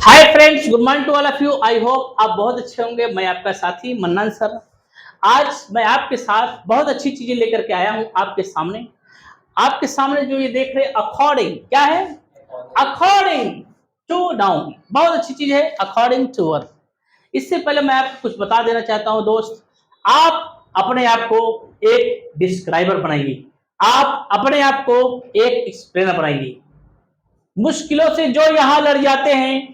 Hi friends, good morning to all of you. I hope आप बहुत अच्छे होंगे। मैं आपका साथी मन्नान सर। आज मैं आपके साथ बहुत अच्छी चीजें लेकर के आया हूं आपके सामने जो ये देख रहे हैं, अकॉर्डिंग क्या है? According to noun. बहुत अच्छी चीज है, अकॉर्डिंग टू वर्ड। इससे पहले मैं आपको कुछ बता देना चाहता हूं दोस्त। आप अपने आप को एक डिस्क्राइबर बनाइए, आप अपने आप को एक एक्सप्लेनर बनाइए। मुश्किलों से जो यहां लड़ जाते हैं,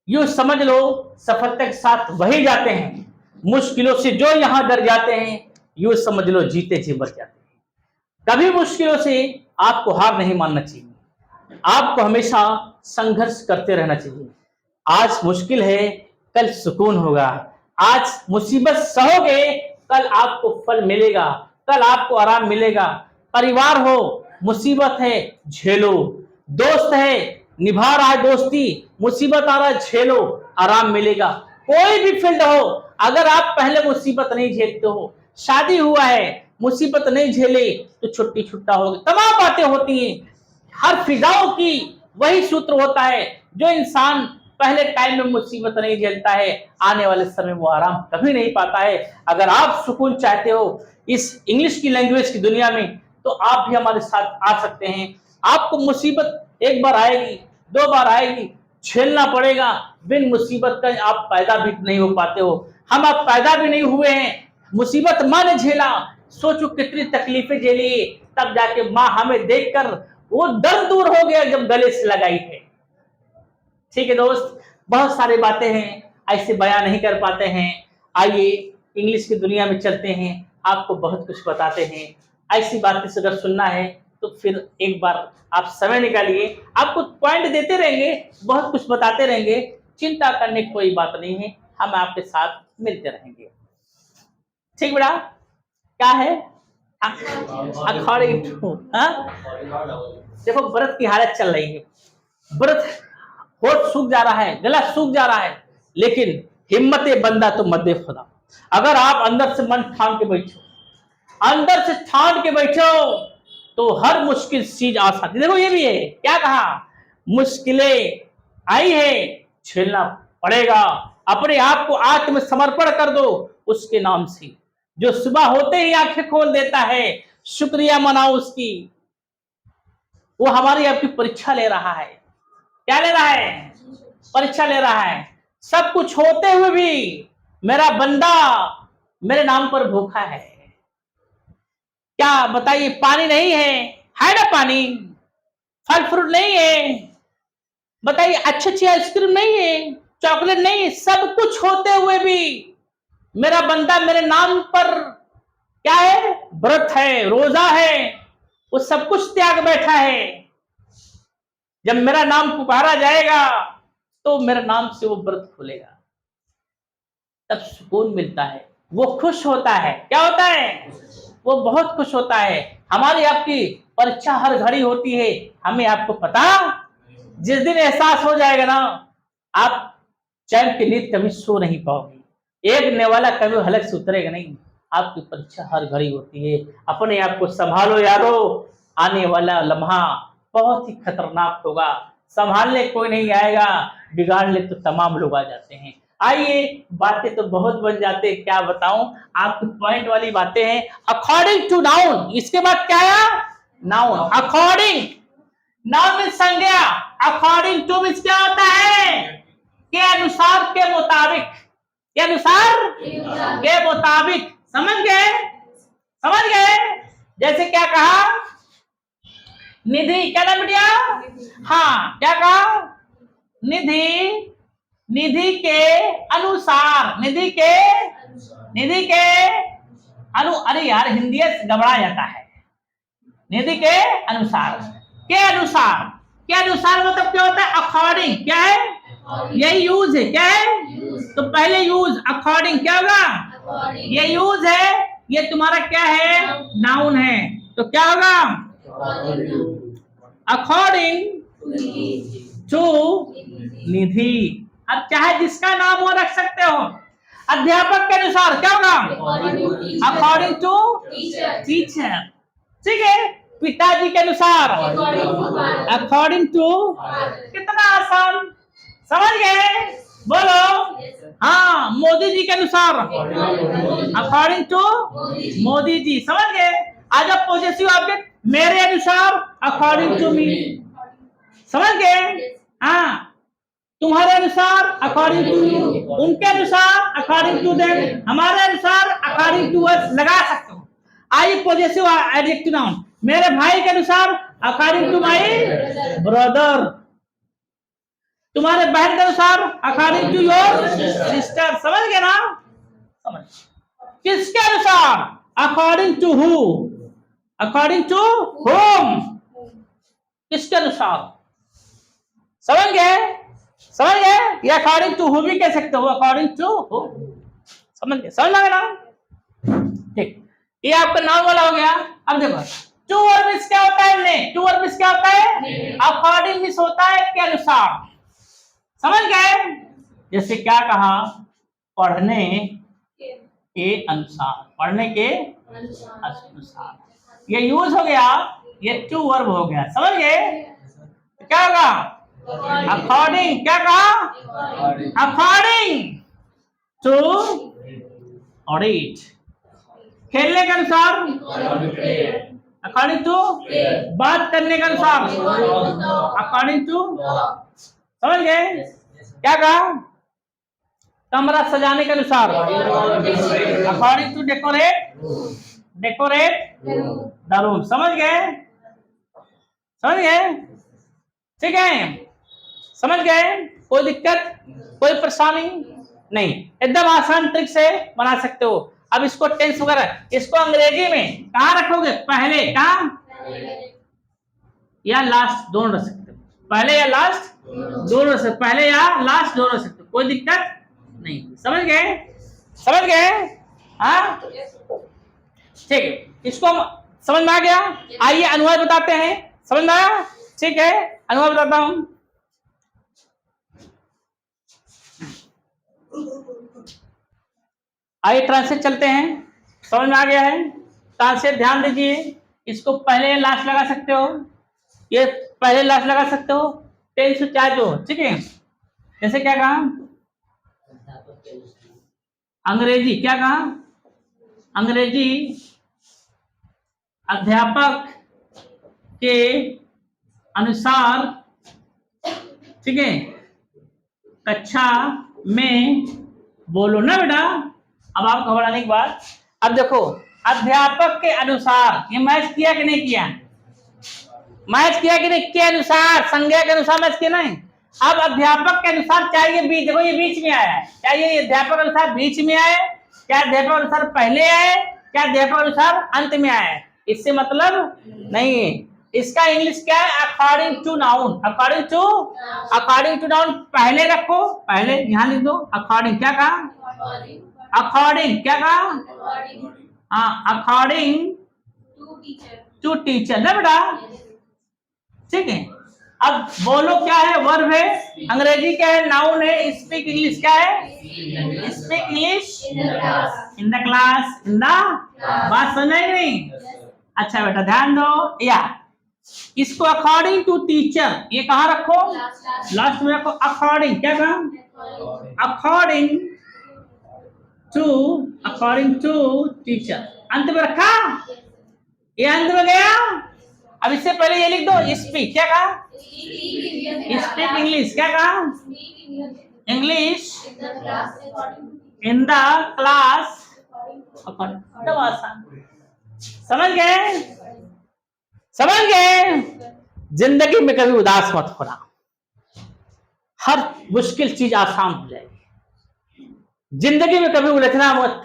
यूं समझ लो सफलता के साथ वही जाते हैं। मुश्किलों से जो यहां डर जाते हैं, यूं समझ लो जीते जी मर जाते हैं। कभी मुश्किलों से आपको हार नहीं मानना चाहिए, आपको हमेशा संघर्ष करते रहना चाहिए। आज मुश्किल है, कल सुकून होगा। आज मुसीबत सहोगे, कल आपको फल मिलेगा, कल आपको आराम मिलेगा। परिवार हो, मुसीबत है, झेलो। दोस्त है, निभा रहा है दोस्ती, मुसीबत आ रहा है, झेलो, आराम मिलेगा। कोई भी फील्ड हो, अगर आप पहले मुसीबत नहीं झेलते हो, शादी हुआ है, मुसीबत नहीं झेले तो छुट्टी छुट्टा होगी। तमाम बातें होती हैं। हर फिजाओं की वही सूत्र होता है, जो इंसान पहले टाइम में मुसीबत नहीं झेलता है, आने वाले समय वो आराम कभी नहीं पाता है। अगर आप सुकून चाहते हो इस इंग्लिश की लैंग्वेज की दुनिया में, तो आप भी हमारे साथ आ सकते हैं। आपको मुसीबत एक बार आएगी, दो बार आएगी, झेलना पड़ेगा। बिन मुसीबत का आप पैदा भी नहीं हो पाते हो। हम आप पैदा भी नहीं हुए हैं, मुसीबत माँ ने झेला। सोचो कितनी तकलीफें झेली, तब जाके माँ हमें देखकर वो दर्द दूर हो गया जब गले से लगाई है। ठीक है दोस्त, बहुत सारी बातें हैं, ऐसे बयान नहीं कर पाते हैं। आइए इंग्लिश की दुनिया में चलते हैं, आपको बहुत कुछ बताते हैं। ऐसी बातें से अगर सुनना है तो फिर एक बार आप समय निकालिए, आपको पॉइंट देते रहेंगे, बहुत कुछ बताते रहेंगे। चिंता करने की कोई बात नहीं है, हम आपके साथ मिलते रहेंगे। ठीक बेटा, क्या है? अकॉर्डिंग टू, देखो व्रत की हालत चल रही है। व्रत होठ सूख जा रहा है, गला सूख जा रहा है, लेकिन हिम्मत बंदा तो मदे खुदा। अगर आप अंदर से मन ठान के बैठो, अंदर से ठान के बैठो, तो हर मुश्किल चीज आ सकती। देखो ये भी है, क्या कहा? मुश्किलें आई है, झेलना पड़ेगा। अपने आप को आत्मसमर्पण कर दो उसके नाम से, जो सुबह होते ही आंखें खोल देता है। शुक्रिया मनाओ उसकी, वो हमारी आपकी परीक्षा ले रहा है। क्या ले रहा है? परीक्षा ले रहा है। सब कुछ होते हुए भी मेरा बंदा मेरे नाम पर भूखा है। क्या बताइए? पानी नहीं है ना? पानी, फल फ्रूट नहीं है, बताइए अच्छी आइसक्रीम नहीं है, चॉकलेट नहीं है। सब कुछ होते हुए भी मेरा बंदा मेरे नाम पर क्या है? व्रत है, रोजा है, वो सब कुछ त्याग बैठा है। जब मेरा नाम पुकारा जाएगा तो मेरे नाम से वो व्रत खुलेगा, तब सुकून मिलता है, वो खुश होता है। क्या होता है? वो बहुत खुश होता है। हमारी आपकी परीक्षा हर घड़ी होती है, हमें आपको पता। जिस दिन एहसास हो जाएगा ना, आप चैन की नींद कभी सो नहीं पाओगे। एक नेवाला कभी हलक से उतरेगा नहीं। आपकी परीक्षा हर घड़ी होती है, अपने आप को संभालो यारो। आने वाला लम्हा बहुत ही खतरनाक होगा, संभालने कोई नहीं आएगा, बिगाड़ने तो तमाम लोग आ जाते हैं। आइए, बातें तो बहुत बन जाते हैं, क्या बताऊं आपकी पॉइंट वाली बातें हैं। अकॉर्डिंग टू नाउन, इसके बाद क्या आया? नाउन। अकॉर्डिंग, नाउन मीन्स संज्ञा, अकॉर्डिंग टू मीन्स क्या होता है? के अनुसार, के मुताबिक, के अनुसार, के मुताबिक। समझ गए? समझ गए? जैसे क्या कहा? निधि, क्या नाम बिटिया? हाँ, क्या कहा? निधि, निधि के अनुसार, निधि के अरे यार हिंदी गबड़ा जाता है। निधि के अनुसार, के अनुसार, के अनुसार मतलब क्या होता है? अकॉर्डिंग। क्या है? यही यूज है। क्या है? तो पहले यूज अकॉर्डिंग क्या होगा? ये यूज है, ये तुम्हारा क्या है? नाउन है। तो क्या होगा? अकॉर्डिंग टू निधि। अब चाहे जिसका नाम वो रख सकते हो। अध्यापक के अनुसार क्या होगा? According to teacher. ठीक है। पिताजी के अनुसार अकॉर्डिंग टू। कितना आसान, समझ गए? हाँ, मोदी जी के अनुसार, अकॉर्डिंग टू मोदी जी। समझ गए? आज अब पॉजिटिव ऑब्जेक्ट, मेरे अनुसार, अकॉर्डिंग टू मी। समझ गए? हाँ, तुम्हारे अनुसार, अकॉर्डिंग टू यू, उनके अनुसार, अकॉर्डिंग टू देम, हमारे अनुसार, अकॉर्डिंग टू अस लगा सकते हो। आइए पॉजिटिव एडजेक्टिव नाउन, मेरे भाई के अनुसार, अकॉर्डिंग टू माय ब्रदर। तुम्हारे बहन के अनुसार, अकॉर्डिंग टू योर सिस्टर। समझ गए ना? समझ। किसके अनुसार? According to who, according to home, किसके अनुसार? समझ गए? समझ गए? ये अकॉर्डिंग टू हु भी कह सकते हो, अकॉर्डिंग टू हु। समझ गए? समझ लगा ना? ठीक, ये आपका नाउन वाला हो गया। अब देखो टू वर्ब मिस क्या होता है? ने। टू वर्ब मिस क्या होता है? अकॉर्डिंग मिस होता है के अनुसार। समझ गए? जैसे क्या कहा? पढ़ने के अनुसार, पढ़ने के अनुसार, ये यूज हो गया, ये टू वर्ब हो गया। समझ गए? क्या होगा? अकॉर्डिंग। क्या कहा? अकॉर्डिंग टू ऑडिट, खेलने के अनुसार, अकॉर्डिंग टू बात करने के अनुसार, अकॉर्डिंग टू। समझ गए? क्या कहा? कमरा सजाने के अनुसार, according to decorate, decorate the room. समझ गए? समझ गए? ठीक है? समझ गए? कोई दिक्कत, कोई परेशानी नहीं, एकदम आसान ट्रिक से बना सकते हो। अब इसको टेंस वगैरह, इसको अंग्रेजी में कहाँ रखोगे? पहले, कहाँ या लास्ट, दोनों रख सकते हो। पहले या लास्ट दोनों रख सकते हो, पहले या लास्ट दोनों रख सकते हो, कोई दिक्कत नहीं। समझ गए? समझ गए? हाँ, ठीक है, इसको समझ में आ गया? आइए अनुवाद बताते हैं। समझ में आया? ठीक है, अनुवाद बताता हूं। आइए ट्रांसलेट चलते हैं। समझ में आ गया है? ट्रांसलेट ध्यान दीजिए, इसको पहले लास्ट लगा सकते हो, ये पहले लास्ट लगा सकते हो, टेंस चाहे तो। ठीक है? जैसे क्या कहा? अंग्रेजी। क्या कहा? अंग्रेजी अध्यापक के अनुसार, ठीक है, कक्षा में बोलो ना बेटा। अब आप घबराने की बात, अब देखो अध्यापक के अनुसार, ये मैच किया कि नहीं किया? मैच किया कि नहीं? के अनुसार, संज्ञा के अनुसार मैच किया नहीं। अब अध्यापक के अनुसार चाहिए बीच, देखो ये बीच में आया है, चाहिए ये अध्यापक अनुसार बीच में आए, क्या अध्यापक अनुसार पहले आए, क्या अध्यापक अनुसार अंत में आए, इससे मतलब नहीं है। इसका इंग्लिश क्या है? According to noun, according to, according to noun पहले रखो, पहले यहां लिख दो अकॉर्डिंग। क्या कहा? अकॉर्डिंग। क्या कहा? हाँ, अकॉर्डिंग टू टीचर ना बेटा। ठीक है? अब बोलो क्या है? वर्ब है, अंग्रेजी क्या है? नाउन है, स्पीक इंग्लिश क्या है? Speak English in the class, in the, बात समझ आई नहीं? अच्छा बेटा ध्यान दो, या इसको अकॉर्डिंग टू टीचर, ये कहाँ रखो? लास्ट में रखो। अकॉर्डिंग। क्या कहा? According to, according to teacher, अंत में रखा, ये अंत में गया। अब इससे पहले ये लिख दो स्पीक। क्या कहा? Speak English. क्या कहा? इंग्लिश इन द क्लास, एकदम आसान। समझ गए? समझ गए? जिंदगी में कभी उदास मत होना, हर मुश्किल चीज आसान हो जाएगी। जिंदगी में कभी उलझना मत,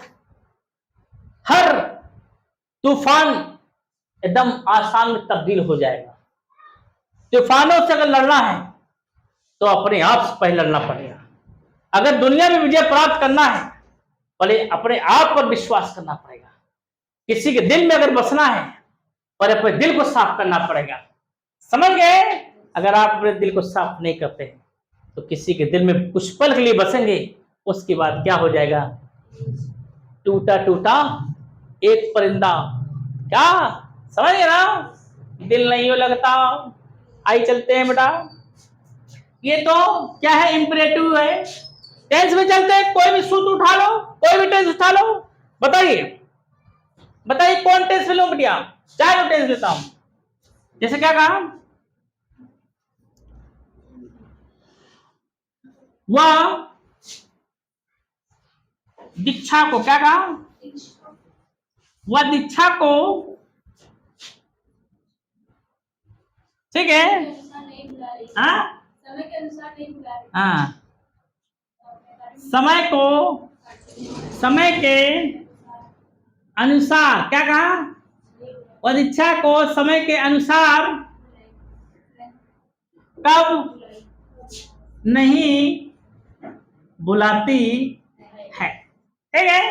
हर तूफान एकदम आसान में तब्दील हो जाएगा। तूफानों से अगर लड़ना है तो अपने आप से पहले लड़ना पड़ेगा। अगर दुनिया में विजय प्राप्त करना है, पहले अपने आप पर विश्वास करना पड़ेगा। किसी के दिल में अगर बसना है, पर अपने दिल को साफ करना पड़ेगा। समझ गए? अगर आप अपने दिल को साफ नहीं करते तो किसी के दिल में कुछ पल के लिए बसेंगे, उसके बाद क्या हो जाएगा? टूटा टूटा एक परिंदा। क्या समझ गए ना? दिल नहीं हो लगता। आई चलते हैं बेटा, ये तो क्या है? इंपरेटिव है, टेंस में चलते हैं, कोई भी सूत्र उठा लो, कोई भी टेंस उठा लो, बताइए बताइए कौन टेंस ले लो बेटिया, चाहे टेंस लेता हूं। जैसे क्या कहा, वह दीक्षा को, क्या कहा, वह दीक्षा को, ठीक है, हाँ समय के अनुसार नहीं बुला रही। हाँ, समय को समय के अनुसार, क्या कहा, वह दीक्षा को समय के अनुसार कब नहीं बुलाती है, ठीक है।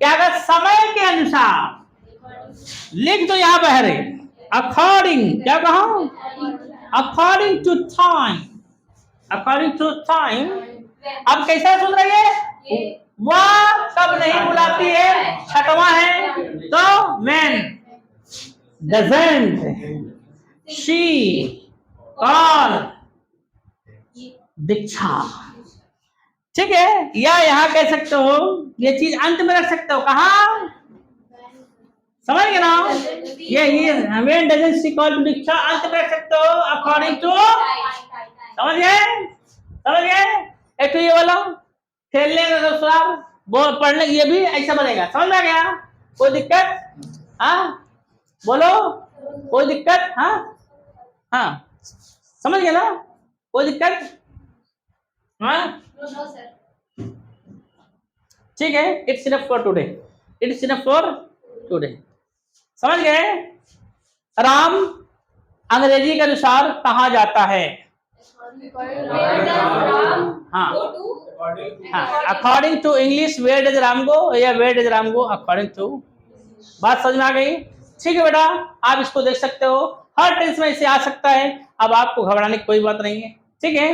क्या कहा, समय के अनुसार, लिख दो यहां बहरे, अकॉर्डिंग, क्या कहा, according to time, according to time. अब कैसा सुन रही है, वह कब नहीं बुलाती है, छठवां है तो when doesn't she call दीक्षा, ठीक है। या यहां कह सकते हो, ये चीज अंत में रख सकते हो, कहा, समझ गए ना, ये when doesn't she call दीक्षा अंत में रख सकते हो, अकॉर्डिंग टू, समझ गए, समझ गए। एक तो ये वाला खेलने का अनुसार, बोल पढ़ने, ये भी ऐसा बनेगा, समझ में आ गया, कोई दिक्कत, हाँ बोलो, कोई दिक्कत, हाँ हाँ समझ गया ना, कोई दिक्कत, हाँ ठीक है। It's enough for today, it's enough for today, समझ गए। राम अंग्रेजी के अनुसार कहा जाता है, हाँ हाँ, according to English where does Ram go, या where does Ram go according to, बात समझ में आ गई, ठीक है बेटा। आप इसको देख सकते हो, हर टेंस में इसे आ सकता है, अब आपको घबराने की कोई बात नहीं है, ठीक है।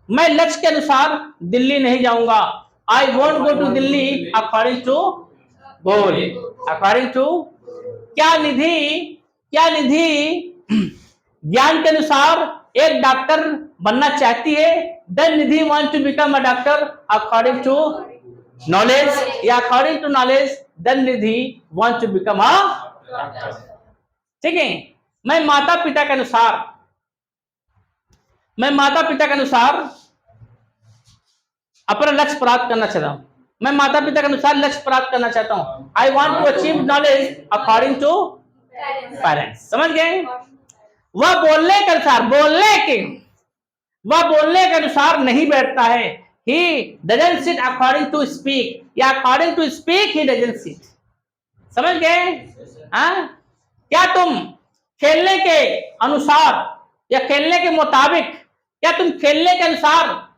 मैं लक्ष्य के अनुसार दिल्ली नहीं जाऊंगा, I want go to Delhi according to goal, according to. क्या निधि ज्ञान के अनुसार एक डॉक्टर बनना चाहती है, then Nidhi want to become a doctor according to knowledge, या according to knowledge then Nidhi want to become a doctor, ठीक है। मैं माता पिता के अनुसार अपना लक्ष्य प्राप्त करना चाहता हूं, मैं माता पिता के अनुसार लक्ष्य प्राप्त करना चाहता हूं, I want to achieve knowledge according to parents, समझ गए। वह बोलने के अनुसार नहीं बैठता है, he doesn't sit according to speak, या according to speak he doesn't sit, समझ गए। हाँ, क्या तुम खेलने के अनुसार या खेलने के मुताबिक, क्या तुम खेलने के अनुसार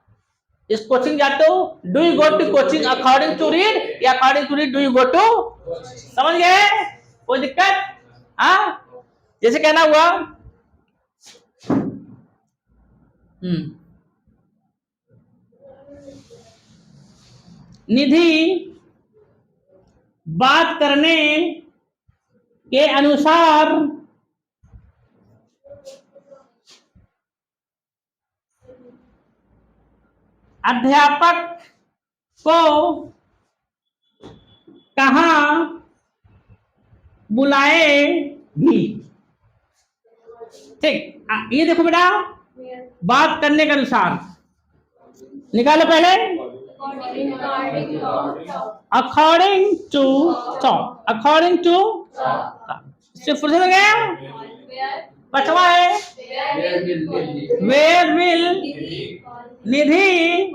इस कोचिंग जाते हो, do you go to coaching according to read, या according to read do you go to, समझ गए, कोई दिक्कत, हाँ। जैसे कहना हुआ, निधि बात करने के अनुसार अध्यापक को कहाँ बुलाएगी, ठीक। ये देखो बेटा, बात करने के अनुसार निकालो पहले, according to talk, according to, इससे फुर्सत हो गया। पांचवा है, वेयर विल निधि,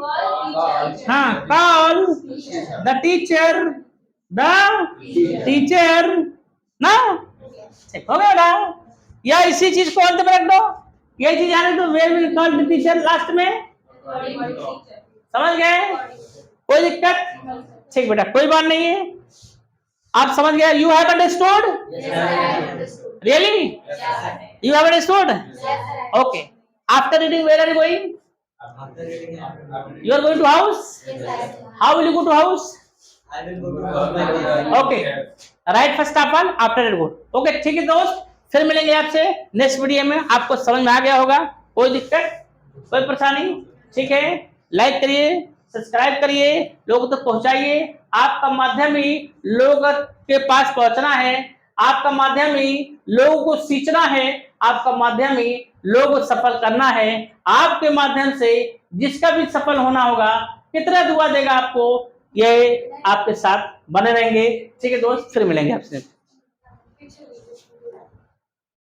हाँ, कॉल द टीचर ना, ठीक हो गया। या इसी चीज को अंत में रख दो, यही चीज आने दो, where will call the teacher last में, समझ गए, कोई दिक्कत, ठीक बेटा, कोई बात नहीं है, आप समझ गए। You have understood, really you have understood, okay. After reading where are you going, you are going to house, how will you go to house, I will go to house. okay, right first of all after it go, okay, ठीक है दोस्त, फिर मिलेंगे आपसे next video में, आपको समझ में आ गया होगा, कोई दिक्कत, कोई परेशानी, ठीक है, लाइक करिए, सब्सक्राइब करिए, लोगों तक पहुंचाइए। आपका माध्यम ही लोगों के पास पहुंचना है, आपका माध्यम ही लोगों को सींचना है, आपका माध्यम ही लोगों को सफल करना है। आपके माध्यम से जिसका भी सफल होना होगा, कितना दुआ देगा आपको, ये आपके साथ बने रहेंगे। ठीक है दोस्त, फिर मिलेंगे आपसे। पीछे